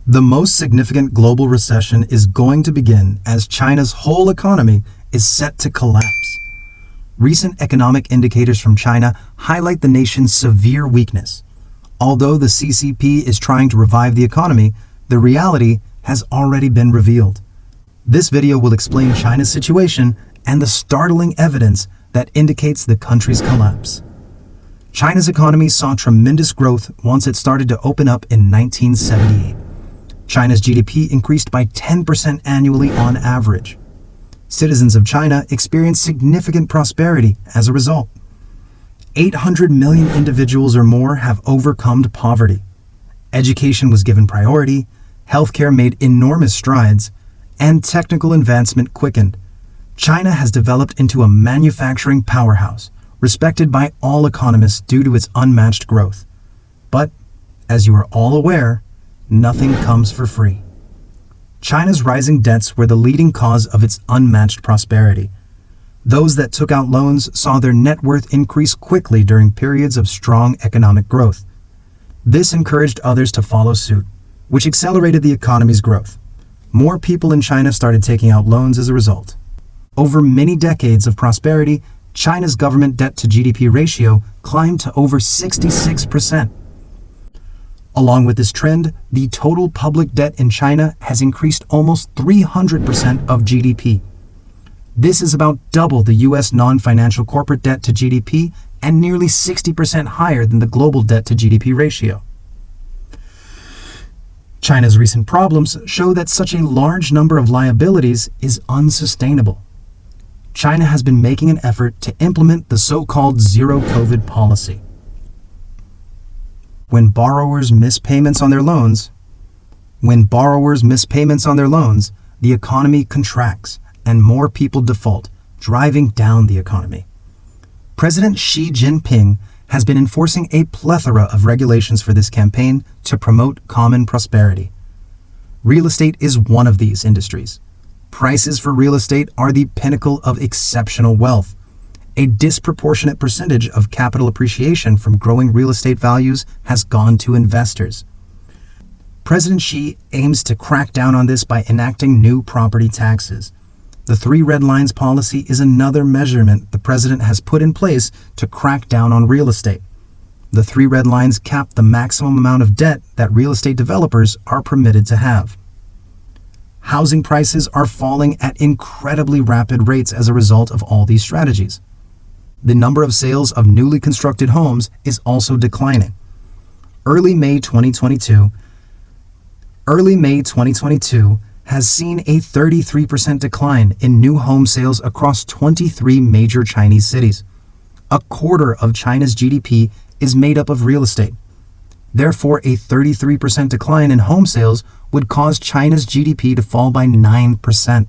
The most significant global recession is going to begin as China's whole economy is set to collapse. Recent economic indicators from China highlight the nation's severe weakness. Although the CCP is trying to revive the economy, the reality has already been revealed. This video will explain China's situation and the startling evidence that indicates the country's collapse. China's economy saw tremendous growth once it started to open up in 1978. China's GDP increased by 10% annually on average. Citizens of China experienced significant prosperity as a result. 800 million individuals or more have overcome poverty. Education was given priority, healthcare made enormous strides, and technical advancement quickened. China has developed into a manufacturing powerhouse, respected by all economists due to its unmatched growth. But, as you are all aware, nothing comes for free. China's rising debts were the leading cause of its unmatched prosperity. Those that took out loans saw their net worth increase quickly during periods of strong economic growth. This encouraged others to follow suit, which accelerated the economy's growth. More people in China started taking out loans as a result. Over many decades of prosperity, China's government debt to GDP ratio climbed to over 66%. Along with this trend, the total public debt in China has increased almost 300% of GDP. This is about double the US non-financial corporate debt to GDP and nearly 60% higher than the global debt to GDP ratio. China's recent problems show that such a large number of liabilities is unsustainable. China has been making an effort to implement the so-called zero-COVID policy. When borrowers miss payments on their loans, the economy contracts and more people default, driving down the economy. President Xi Jinping has been enforcing a plethora of regulations for this campaign to promote common prosperity. Real estate is one of these industries. Prices for real estate are the pinnacle of exceptional wealth. A disproportionate percentage of capital appreciation from growing real estate values has gone to investors. President Xi aims to crack down on this by enacting new property taxes. The 3 red lines policy is another measurement the president has put in place to crack down on real estate. The 3 red lines cap the maximum amount of debt that real estate developers are permitted to have. Housing prices are falling at incredibly rapid rates as a result of all these strategies. The number of sales of newly constructed homes is also declining. Early May 2022 has seen a 33% decline in new home sales across 23 major Chinese cities. A quarter of China's GDP is made up of real estate. Therefore, a 33% decline in home sales would cause China's GDP to fall by 9%.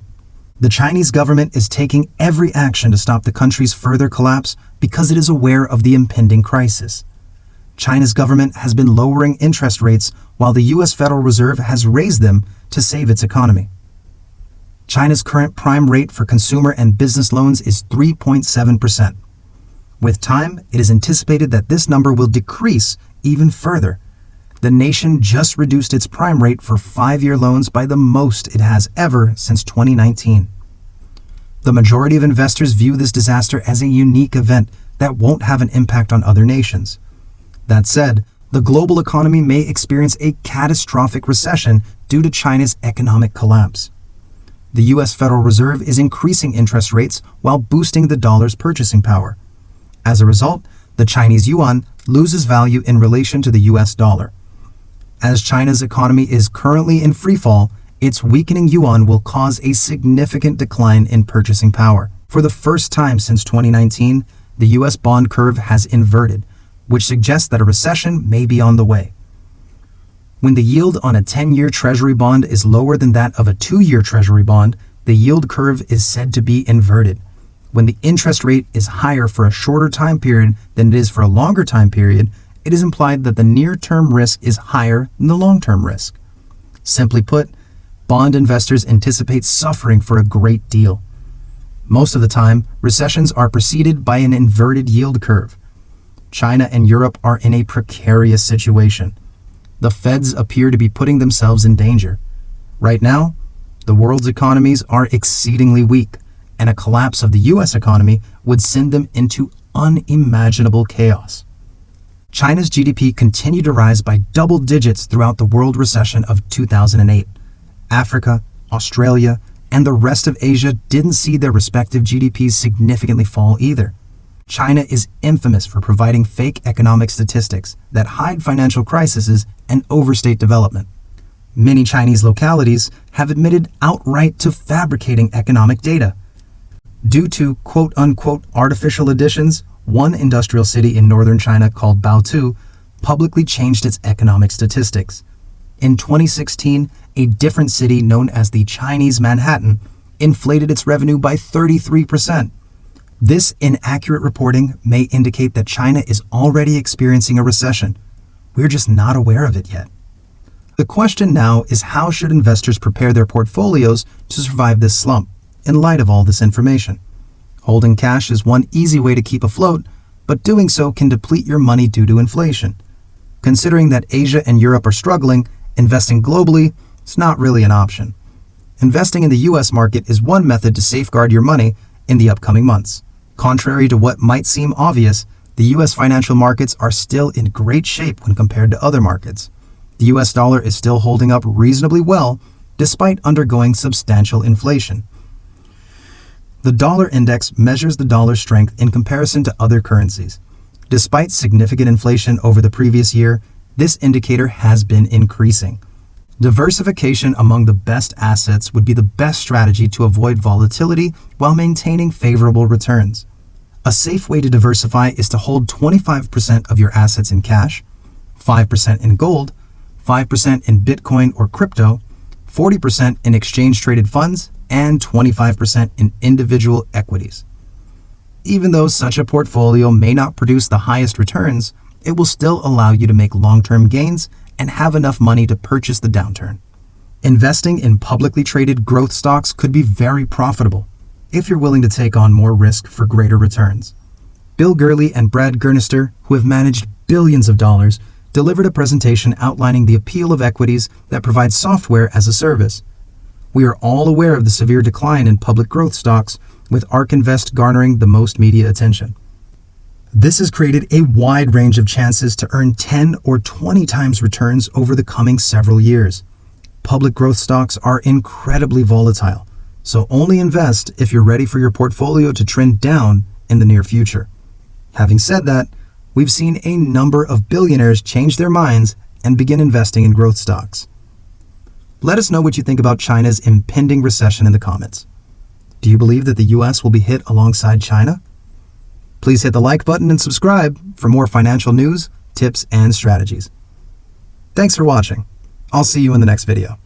The Chinese government is taking every action to stop the country's further collapse because it is aware of the impending crisis. China's government has been lowering interest rates while the US Federal Reserve has raised them to save its economy. China's current prime rate for consumer and business loans is 3.7%. With time, it is anticipated that this number will decrease even further. The nation just reduced its prime rate for 5-year loans by the most it has ever since 2019. The majority of investors view this disaster as a unique event that won't have an impact on other nations. That said, the global economy may experience a catastrophic recession due to China's economic collapse. The US Federal Reserve is increasing interest rates while boosting the dollar's purchasing power. As a result, the Chinese yuan loses value in relation to the US dollar. As China's economy is currently in freefall, its weakening yuan will cause a significant decline in purchasing power. For the first time since 2019, the US bond curve has inverted, which suggests that a recession may be on the way. When the yield on a 10-year Treasury bond is lower than that of a 2-year Treasury bond, the yield curve is said to be inverted. When the interest rate is higher for a shorter time period than it is for a longer time period, it is implied that the near-term risk is higher than the long-term risk. Simply put, bond investors anticipate suffering for a great deal. Most of the time, recessions are preceded by an inverted yield curve. China and Europe are in a precarious situation. the Feds appear to be putting themselves in danger. Right now, the world's economies are exceedingly weak, and a collapse of the US economy would send them into unimaginable chaos. China's GDP continued to rise by double digits throughout the world recession of 2008. Africa, Australia, and the rest of Asia didn't see their respective GDPs significantly fall either. China is infamous for providing fake economic statistics that hide financial crises and overstate development. Many Chinese localities have admitted outright to fabricating economic data. Due to quote-unquote artificial additions, one industrial city in northern China called Baotou publicly changed its economic statistics. In 2016, a different city known as the Chinese Manhattan inflated its revenue by 33%. This inaccurate reporting may indicate that China is already experiencing a recession. We're just not aware of it yet. The question now is, how should investors prepare their portfolios to survive this slump in light of all this information? Holding cash is one easy way to keep afloat, but doing so can deplete your money due to inflation. Considering that Asia and Europe are struggling, investing globally is not really an option. Investing in the US market is one method to safeguard your money in the upcoming months. Contrary to what might seem obvious, the US financial markets are still in great shape when compared to other markets. The US dollar is still holding up reasonably well despite undergoing substantial inflation. The dollar index measures the dollar's strength in comparison to other currencies. Despite significant inflation over the previous year, this indicator has been increasing. Diversification among the best assets would be the best strategy to avoid volatility while maintaining favorable returns. A safe way to diversify is to hold 25% of your assets in cash, 5% in gold, 5% in Bitcoin or crypto, 40% in exchange-traded funds, and 25% in individual equities. Even though such a portfolio may not produce the highest returns, it will still allow you to make long-term gains and have enough money to purchase the downturn. Investing in publicly traded growth stocks could be very profitable if you're willing to take on more risk for greater returns. Bill Gurley and Brad Gurnister, who have managed billions of dollars, delivered a presentation outlining the appeal of equities that provide software as a service. We are all aware of the severe decline in public growth stocks, with ARK Invest garnering the most media attention. This has created a wide range of chances to earn 10 or 20 times returns over the coming several years. Public growth stocks are incredibly volatile, so only invest if you're ready for your portfolio to trend down in the near future. Having said that, we've seen a number of billionaires change their minds and begin investing in growth stocks. Let us know what you think about China's impending recession in the comments. Do you believe that the US will be hit alongside China? Please hit the like button and subscribe for more financial news, tips, and strategies. Thanks for watching. I'll see you in the next video.